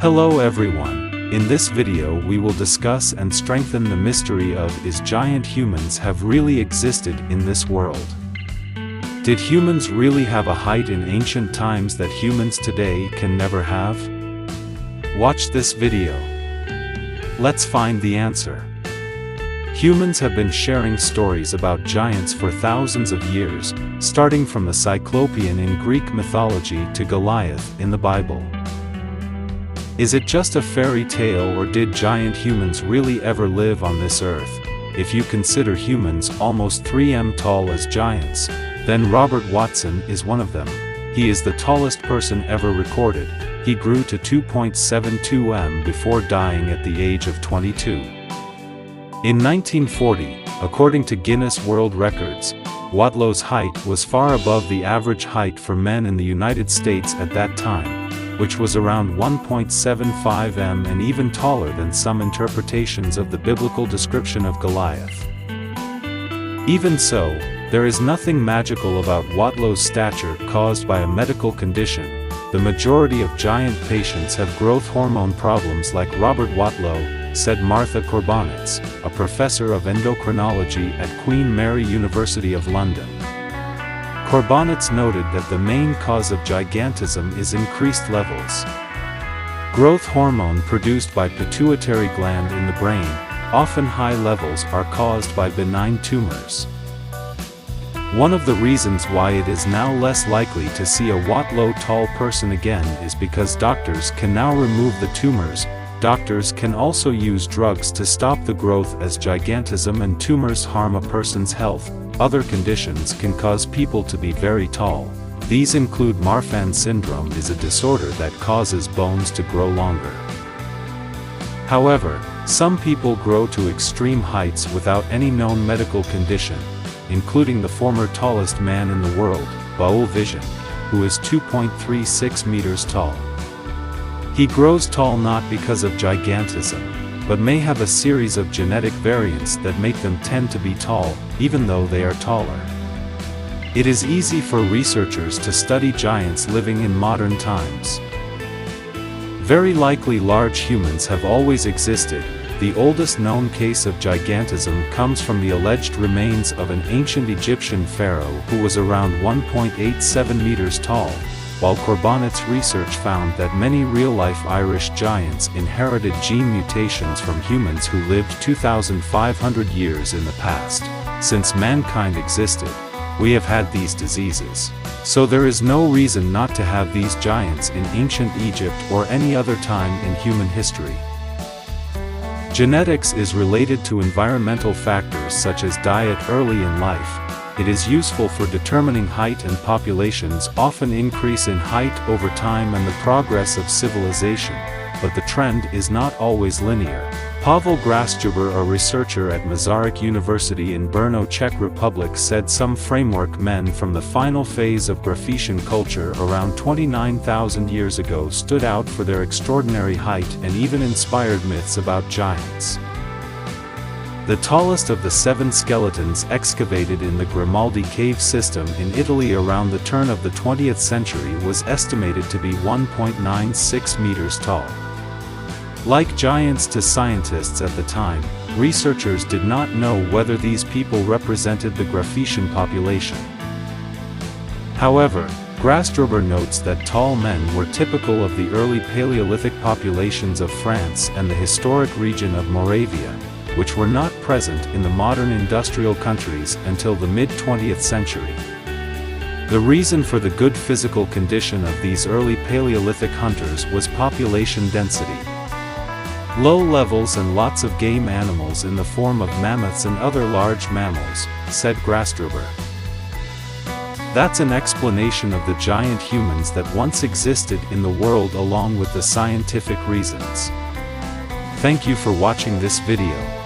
Hello everyone. In this video we will discuss and strengthen the mystery of is giant humans have really existed in this world. Did humans really have a height in ancient times that humans today can never have? Watch this video. Let's find the answer. Humans have been sharing stories about giants for thousands of years, starting from the Cyclopean in Greek mythology to Goliath in the Bible. Is it just a fairy tale, or did giant humans really ever live on this earth? If you consider humans almost 3 m tall as giants, then Robert Watson is one of them. He is the tallest person ever recorded. He grew to 2.72 m before dying at the age of 22. In 1940, according to Guinness World Records, Watlow's height was far above the average height for men in the United States at that time, which was around 1.75 m and even taller than some interpretations of the biblical description of Goliath. Even so, there is nothing magical about Watlow's stature caused by a medical condition. The majority of giant patients have growth hormone problems like Robert Watlow, said Martha Corbonitz, a professor of endocrinology at Queen Mary University of London. Corbonitz noted that the main cause of gigantism is increased levels. Growth hormone produced by pituitary gland in the brain, often high levels, are caused by benign tumors. One of the reasons why it is now less likely to see a Watlow tall person again is because doctors can now remove the tumors. Doctors can also use drugs to stop the growth as gigantism and tumors harm a person's health. Other conditions can cause people to be very tall. These include Marfan syndrome, is a disorder that causes bones to grow longer. However, some people grow to extreme heights without any known medical condition, including the former tallest man in the world, Boel Vision, who is 2.36 meters tall. He grows tall not because of gigantism, but may have a series of genetic variants that make them tend to be tall, even though they are taller. It is easy for researchers to study giants living in modern times. Very likely large humans have always existed. The oldest known case of gigantism comes from the alleged remains of an ancient Egyptian pharaoh who was around 1.87 meters tall, while Corbonitz's research found that many real-life Irish giants inherited gene mutations from humans who lived 2,500 years in the past. Since mankind existed, we have had these diseases. So there is no reason not to have these giants in ancient Egypt or any other time in human history. Genetics is related to environmental factors such as diet early in life. It is useful for determining height, and populations often increase in height over time and the progress of civilization, but the trend is not always linear. Pavel Grastruber, a researcher at Masaryk University in Brno, Czech Republic, said some framework men from the final phase of Graphetian culture around 29,000 years ago stood out for their extraordinary height and even inspired myths about giants. The tallest of the 7 skeletons excavated in the Grimaldi cave system in Italy around the turn of the 20th century was estimated to be 1.96 meters tall. Like giants to scientists at the time, researchers did not know whether these people represented the Graphetian population. However, Grastruber notes that tall men were typical of the early Paleolithic populations of France and the historic region of Moravia, which were not present in the modern industrial countries until the mid-20th century. The reason for the good physical condition of these early Paleolithic hunters was population density. Low levels and lots of game animals in the form of mammoths and other large mammals, said Grastruber. That's an explanation of the giant humans that once existed in the world along with the scientific reasons. Thank you for watching this video.